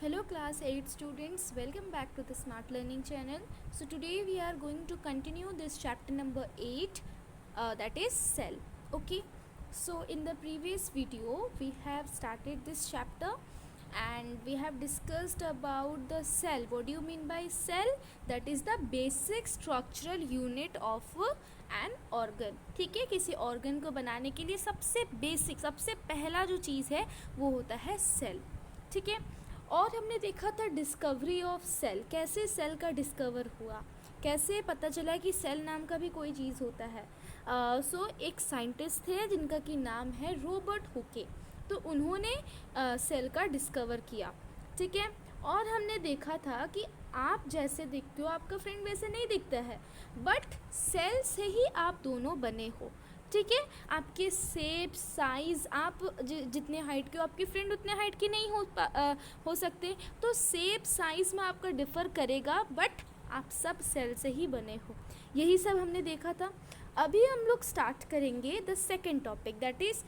Hello class 8 students, welcome back to the Smart Learning channel. So today we are going to continue this chapter number 8, that is cell. Okay, so in the previous video we have started this chapter and we have discussed about the cell. What do you mean by cell? That is the basic structural unit of an organ. ठीक है, किसी organ को बनाने के लिए सबसे basic, सबसे पहला जो चीज़ है वो होता है सेल. ठीक है, और हमने देखा था डिस्कवरी ऑफ सेल, कैसे सेल का डिस्कवर हुआ, कैसे पता चला कि सेल नाम का भी कोई चीज़ होता है. एक साइंटिस्ट थे जिनका कि नाम है रॉबर्ट हुके, तो उन्होंने सेल का डिस्कवर किया. ठीक है, और हमने देखा था कि आप जैसे दिखते हो आपका फ्रेंड वैसे नहीं दिखता है, बट सेल से ही आप दोनों बने हो. ठीक है, आपके शेप साइज़, आप जितने हाइट के हो आपके फ्रेंड उतने हाइट के नहीं हो सकते, तो शेप साइज़ में आपका डिफ़र करेगा, बट आप सब सेल से ही बने हो. यही सब हमने देखा था. अभी हम लोग स्टार्ट करेंगे the second topic, that is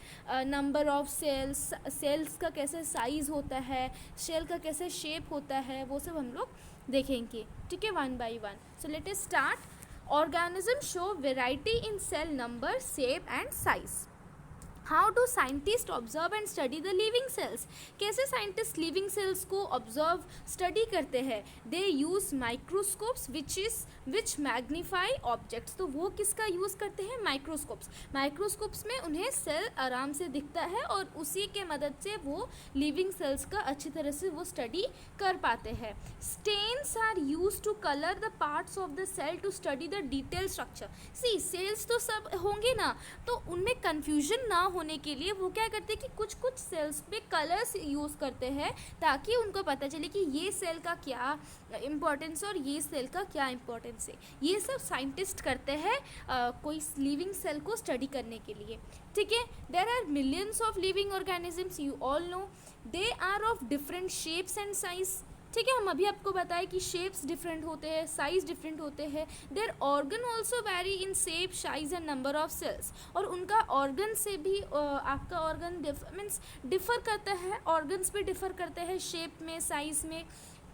number of cells. Cells का कैसे साइज़ होता है, सेल का कैसे शेप होता है, वो सब हम लोग देखेंगे. ठीक है, one by one. So let us start. Organisms show variety in cell number, shape and size. How do scientists observe and study the living cells? कैसे साइंटिस्ट लिविंग सेल्स को ऑब्जर्व स्टडी करते हैं? दे यूज़ माइक्रोस्कोप्स विच magnify objects. तो वो किसका use करते हैं? Microscopes. Microscopes में उन्हें सेल आराम से दिखता है और उसी के मदद से वो लिविंग सेल्स का अच्छी तरह से वो स्टडी कर पाते हैं. Stains are use to colour the parts of the cell to study the detail structure. See cells तो सब होंगे ना, तो उनमें कन्फ्यूजन ना होने के लिए वो क्या करते हैं कि कुछ कुछ सेल्स पे कलर्स यूज़ करते हैं ताकि उनको पता चले कि ये सेल का क्या इम्पोर्टेंस और ये सेल का क्या इम्पोर्टेंस है. ये सब साइंटिस्ट करते हैं कोई लिविंग सेल को स्टडी करने के लिए. ठीक है, there are millions of living organisms, you all know. They are of different shapes and size. ठीक है, हम अभी आपको बताएं कि शेप्स डिफरेंट होते हैं, साइज़ डिफरेंट होते हैं. Their organ also vary in shape, size and number of cells. और उनका ऑर्गन से भी आपका ऑर्गन मीन्स डिफ़र करता है, ऑर्गन्स भी डिफ़र करते हैं शेप में, साइज़ में.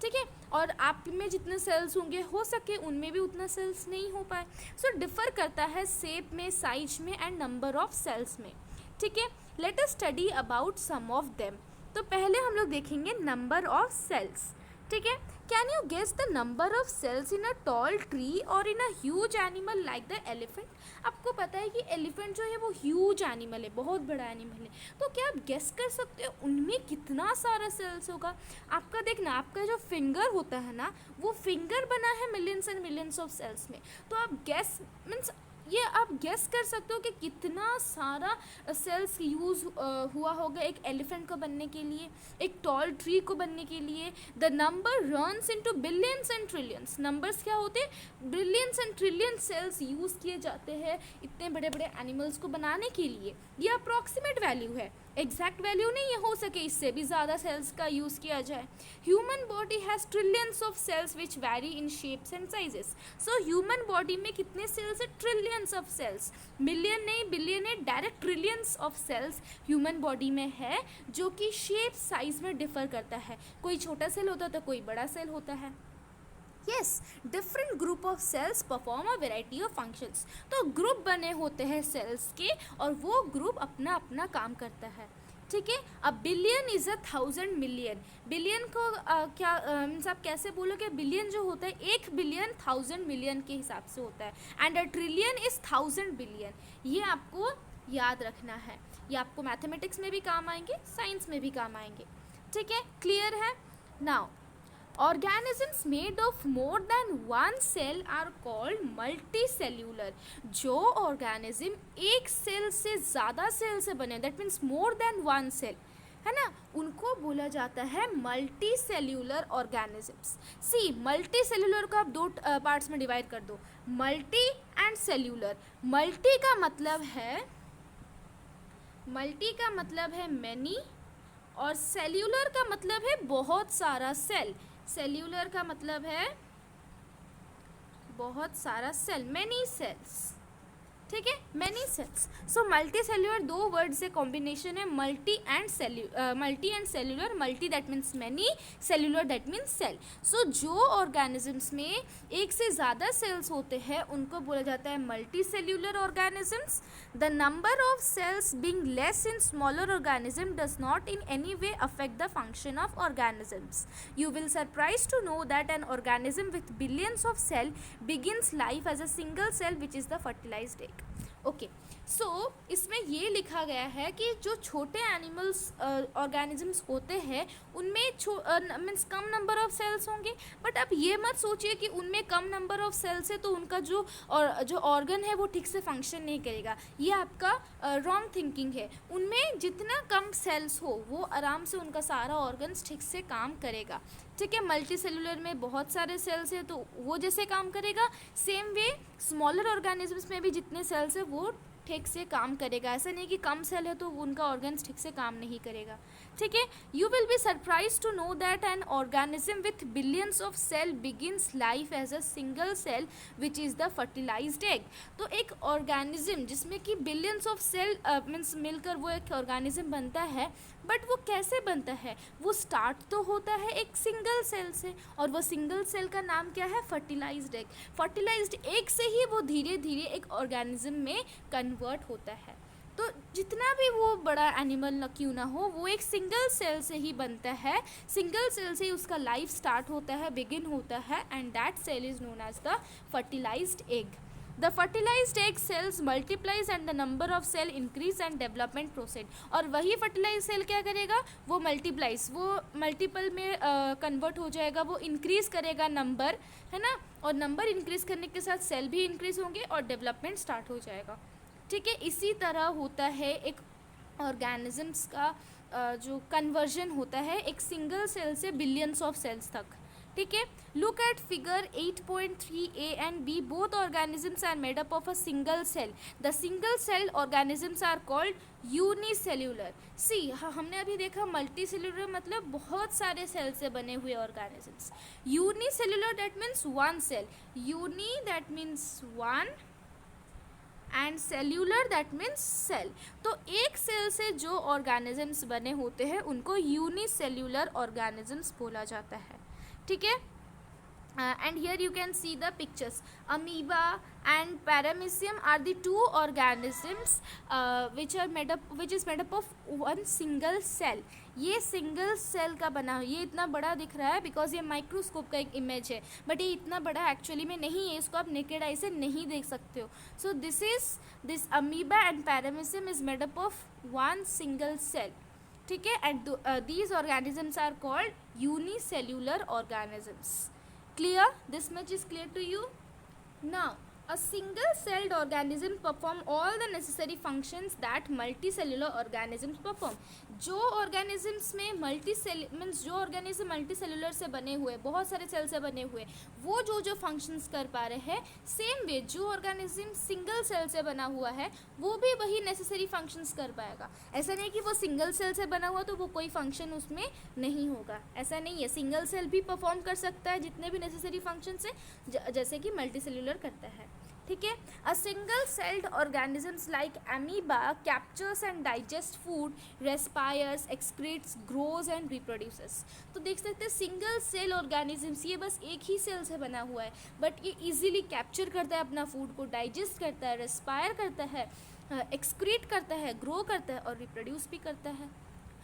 ठीक है, और आप में जितने सेल्स होंगे हो सके उनमें भी उतना सेल्स नहीं हो पाए. सो डिफ़र करता है शेप में, साइज में एंड नंबर ऑफ सेल्स में. ठीक है, let us study about some of them. तो पहले हम लोग देखेंगे नंबर ऑफ सेल्स. ठीक है, can you guess the number of cells in a tall tree और in a huge animal like the elephant. आपको पता है कि एलिफेंट जो है वो ह्यूज एनिमल है, बहुत बड़ा एनिमल है, तो क्या आप गेस कर सकते हो उनमें कितना सारा सेल्स होगा? आपका देखना, आपका जो फिंगर होता है ना, वो फिंगर बना है millions and millions of cells में. तो आप गेस मीन्स ये आप गेस कर सकते हो कि कितना सारा सेल्स यूज़ हुआ होगा एक एलिफेंट को बनने के लिए, एक टॉल ट्री को बनने के लिए. The number runs into billions and trillions. Numbers क्या होते हैं? Billions and trillion cells use किए जाते हैं इतने बड़े बड़े एनिमल्स को बनाने के लिए. ये अप्रॉक्सीमेट वैल्यू है, एग्जैक्ट वैल्यू नहीं है, हो सके इससे भी ज़्यादा सेल्स का यूज़ किया जाए. Human body has trillions of cells which vary in shapes and sizes. So human body में कितने सेल्स है? Trillions of cells. मिलियन नहीं, बिलियन नहीं, direct trillions of cells human body में है, जो कि शेप साइज में डिफर करता है. कोई छोटा सेल होता है तो कोई बड़ा सेल होता है. Yes, different group of cells perform a variety of functions. तो ग्रुप बने होते हैं सेल्स के और वो ग्रुप अपना अपना काम करता है. ठीक है, अब billion is a 1000 million. Billion को क्या मीन्स आप कैसे बोलोगे? बिलियन जो होता है 1 बिलियन 1000 मिलियन के हिसाब से होता है, and a trillion is 1000 billion. ये आपको याद रखना है, ये आपको मैथमेटिक्स में भी काम आएंगे, साइंस में भी काम आएंगे. ठीक है, क्लियर है? Now organisms made of more than one cell are called multicellular. जो organism एक सेल से ज़्यादा सेल से बने, that means more than one cell, है ना, उनको बोला जाता है मल्टी सेल्यूलर ऑर्गेनिजम्स. सी मल्टी सेल्यूलर को आप दो पार्ट्स में डिवाइड कर दो, मल्टी एंड सेल्यूलर. मल्टी का मतलब है मैनी, और सेल्यूलर का मतलब है बहुत सारा सेल. सेल्यूलर का मतलब है बहुत सारा सेल, मैनी सेल्स. ठीक है, many cells. So multicellular दो वर्ड से कॉम्बिनेशन है, multi and cellular. Multi that means many, cellular that means cell. So जो ऑर्गेनिजम्स में एक से ज़्यादा सेल्स होते हैं उनको बोला जाता है multicellular organisms. The number of cells being less in smaller organism does not in any way affect the function of organisms. You will surprise to know that an organism with billions of cell begins life as a single cell which is the fertilised egg. Okay, so इसमें ये लिखा गया है कि जो छोटे animals organisms होते हैं उनमें मीन्स कम नंबर ऑफ सेल्स होंगे, बट आप ये मत सोचिए कि उनमें कम नंबर ऑफ सेल्स है तो उनका जो ऑर्गन है वो ठीक से फंक्शन नहीं करेगा। ये आपका रॉन्ग थिंकिंग है। उनमें जितना कम सेल्स हो वो आराम से उनका सारा ऑर्गन्स ठीक से काम करेगा। ठीक है, मल्टी सेलुलर में बहुत सारे सेल्स है तो वो जैसे काम करेगा, सेम वे स्मॉलर ऑर्गेनिजम्स में भी जितने सेल्स है वो ठीक से काम करेगा। ऐसा नहीं कि कम सेल है तो उनका ऑर्गन्स ठीक से काम नहीं करेगा। ठीक है, you will be surprise to know that an organism with billions of cell begins life as a single cell which is the fertilised egg. तो एक ऑर्गेनिज्म जिसमें कि बिलियंस ऑफ सेल मीन्स मिलकर वो एक ऑर्गेनिज्म बनता है, बट वो कैसे बनता है? वो स्टार्ट तो होता है एक सिंगल सेल से, और वो सिंगल सेल का नाम क्या है? Fertilised egg. फर्टिलाइज्ड एग से ही वो धीरे धीरे एक ऑर्गेनिज्म में कन्वर्ट होता है। तो जितना भी वो बड़ा एनिमल न क्यों ना हो, वो एक सिंगल सेल से ही बनता है। सिंगल सेल से ही उसका लाइफ स्टार्ट होता है, बिगिन होता है, and that cell is known as the fertilised egg. The fertilized egg cells multiplies and the number of cell increase and development proceed। और वही fertilized cell क्या करेगा? वो multiplies, वो multiple में convert हो जाएगा, वो increase करेगा नंबर, है ना, और नंबर इंक्रीज करने के साथ सेल भी इंक्रीज होंगे और डेवलपमेंट स्टार्ट हो जाएगा। ठीक है, इसी तरह होता है एक ऑर्गेनिजम्स का जो कन्वर्जन होता है एक सिंगल सेल से बिलियंस ऑफ सेल्स तक। ठीक है, look at figure 8.3a and b, both organisms are made up of a single cell. The single cell organisms are called unicellular. See, हमने अभी देखा मल्टी सेल्यूलर मतलब बहुत सारे सेल से बने हुए organisms. Unicellular that means one cell, uni that means one and cellular that means cell. तो एक सेल से जो ऑर्गेनिजम्स बने होते हैं उनको यूनिसेल्यूलर ऑर्गेनिजम्स बोला जाता है। ठीक है, and here you can see the pictures. Amoeba and paramecium are the two organisms which is made up of one single cell। ये सिंगल सेल का बना, ये इतना बड़ा दिख रहा है बिकॉज ये माइक्रोस्कोप का एक इमेज है, बट ये इतना बड़ा एक्चुअली में नहीं है, इसको आप नेकेड आई से नहीं देख सकते हो। So this amoeba and paramecium is made up of one single cell. ठीक है, and these organisms are called unicellular organisms. Clear? This much is clear to you? Now, a single-celled organism perform all the necessary functions that multicellular organisms perform। जो organisms में means जो organism multicellular से बने हुए, बहुत सारे cell से बने हुए, वो जो functions कर पा रहे हैं, सेम वे जो organism सिंगल सेल से बना हुआ है वो भी वही necessary functions कर पाएगा। ऐसा नहीं कि वो सिंगल सेल से बना हुआ तो वो कोई फंक्शन उसमें नहीं होगा, ऐसा नहीं है। सिंगल सेल भी परफॉर्म कर सकता है जितने भी नेसेसरी फंक्शंस है, जैसे कि मल्टीसेल्यूलर करता है। ठीक है, a single celled organisms like amoeba captures and digest food, respires, excretes, grows and reproduces. तो देख सकते हैं सिंगल सेल ऑर्गेनिजम्स, ये बस एक ही सेल से बना हुआ है, बट ये इजीली कैप्चर करता है अपना फूड को, डाइजेस्ट करता है, रेस्पायर करता है, एक्सक्रीट करता है, ग्रो करता है और रिप्रोड्यूस भी करता है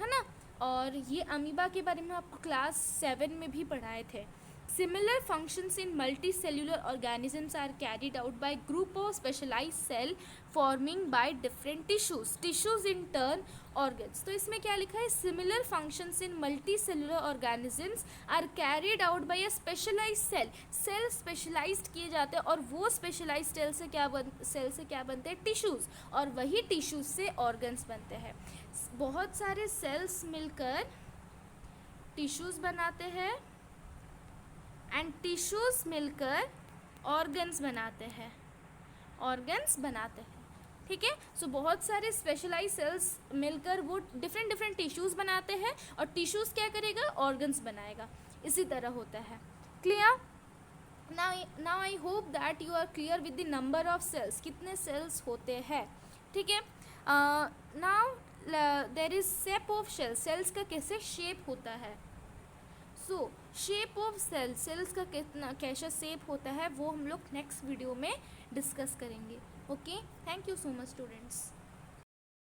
ना। और ये अमीबा के बारे में आपको क्लास 7 में भी पढ़ाए थे। Similar functions in multicellular organisms are carried out by group of specialized cell forming by different tissues. Tissues in turn organs। तो इसमें क्या लिखा है? Similar functions in multicellular organisms are carried out by a specialized cell। Cell specialised किए जाते हैं और वो स्पेशलाइज्ड सेल से क्या बनते हैं? टिश्यूज़, और वही टिश्यूज से ऑर्गन्स बनते हैं। बहुत सारे सेल्स मिलकर टिश्यूज़ बनाते हैं एंड टिश्यूज़ मिलकर ऑर्गन्स बनाते हैं, ठीक है। सो बहुत सारे स्पेशलाइज सेल्स मिलकर वो डिफरेंट टिश्यूज़ बनाते हैं और टिश्यूज़ क्या करेगा? ऑर्गन्स बनाएगा। इसी तरह होता है। Clear? Now I hope that you are clear with the number of cells, कितने सेल्स होते हैं, ठीक है। Now there is shape of cells, cells का कैसे शेप होता है। So shape of cells, cells का कितना कैसा शेप होता है वो हम लोग नेक्स्ट वीडियो में डिस्कस करेंगे। Okay, thank you so much students.